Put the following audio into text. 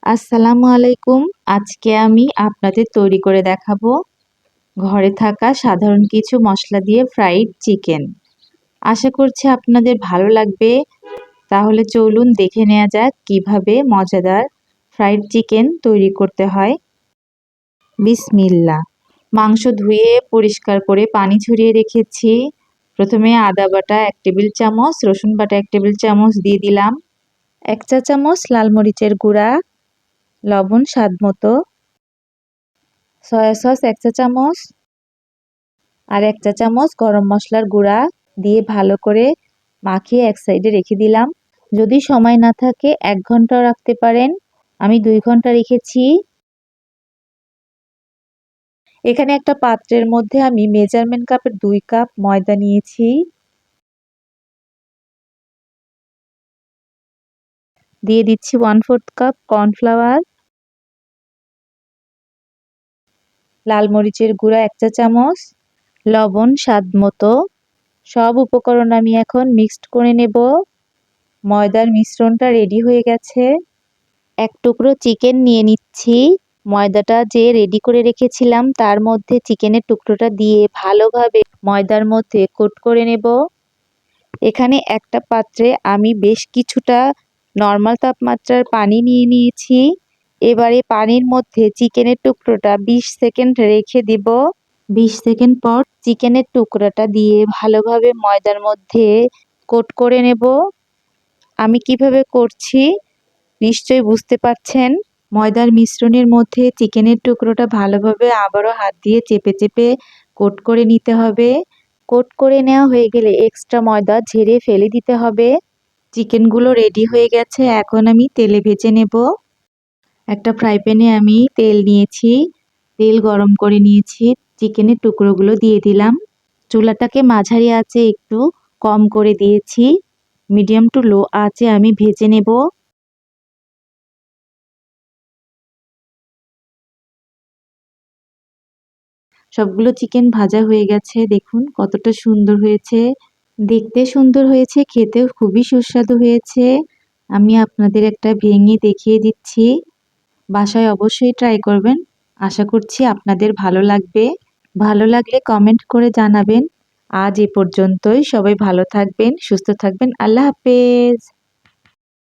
আসসালামু আলাইকুম। আজকে আমি আপনাদের তৈরি করে দেখাবো ঘরে থাকা সাধারণ কিছু মশলা দিয়ে ফ্রাইড চিকেন। আশা করছি আপনাদের ভালো লাগবে। তাহলে চলুন দেখে নেওয়া যাক কিভাবে মজাদার ফ্রাইড চিকেন তৈরি করতে হয়। বিসমিল্লাহ। মাংস ধুয়ে পরিষ্কার করে পানি ঝরিয়ে রেখেছি। প্রথমে আদা বাটা 1 টেবিল চামচ, রসুন বাটা 1 টেবিল চামচ দিয়ে দিলাম। 1 চা চামচ লাল মরিচের গুঁড়া, লবণ স্বাদ মতো, সয়া সস 1 চা চামচ আর 1 চা চামচ গরম মশলার গুঁড়া দিয়ে ভালো করে মাখিয়ে এক সাইডে রেখে দিলাম। যদি সময় না থাকে 1 ঘন্টাও রাখতে পারেন, আমি 2 ঘন্টা রেখেছি। এখানে একটা পাত্রের মধ্যে আমি মেজারমেন্ট কাপের 2 কাপ ময়দা নিয়েছি। দিয়ে দিচ্ছি 1/4 কাপ কর্নফ্লাওয়ার, লাল মরিচের গুঁড়া 1 চা চামচ, লবণ স্বাদ মতো। সব উপকরণ আমি এখন মিক্সড করে নেব। ময়দার মিশ্রণটা রেডি হয়ে গেছে। 1 টুকরো চিকেন নিয়ে নিচ্ছি। ময়দাটা যে রেডি করে রেখেছিলাম তার মধ্যে চিকেনের টুকরোটা দিয়ে ভালোভাবে ময়দার মধ্যে কোট করে নেব। এখানে একটা পাত্রে আমি বেশ কিছুটা নর্মাল তাপমাত্রার পানি নিয়ে নিয়েছি। এবারে পানির মধ্যে চিকেনের টুকরোটা 20 সেকেন্ড রেখে দিব। 20 সেকেন্ড পর চিকেনের টুকরাটা দিয়ে ভালোভাবে ময়দার মধ্যে কোট করে নেব। আমি কিভাবে করছি নিশ্চয়ই বুঝতে পারছেন। ময়দার মিশ্রণের মধ্যে চিকেনের টুকরোটা ভালোভাবে আবারও হাত দিয়ে চেপে চেপে কোট করে নিতে হবে। কোট করে নেওয়া হয়ে গেলে এক্সট্রা ময়দা ঝেড়ে ফেলে দিতে হবে। চিকেনগুলো রেডি হয়ে গেছে, এখন আমি তেলে ভেজে নেব। একটা ফ্রাই প্যানে আমি তেল নিয়েছি, তেল গরম করে নিয়েছি, চিকেনের টুকরোগুলো দিয়ে দিলাম। চুলাটাকে মাঝারি আঁচে একটু কম করে দিয়েছি। মিডিয়াম টু লো আঁচে আমি ভেজে নেব। সবগুলো চিকেন ভাজা হয়ে গেছে, দেখুন কতটা সুন্দর হয়েছে। দেখতে সুন্দর হয়েছে, খেতেও খুবই সুস্বাদু হয়েছে। আমি আপনাদের একটা ভেঙে দেখিয়ে দিচ্ছি। বাসায় অবশ্যই ট্রাই করবেন। আশা করছি আপনাদের ভালো লাগবে। ভালো লাগলে কমেন্ট করে জানাবেন। আজ এ পর্যন্তই। সবাই ভালো থাকবেন, সুস্থ থাকবেন। আল্লাহ হাফেজ।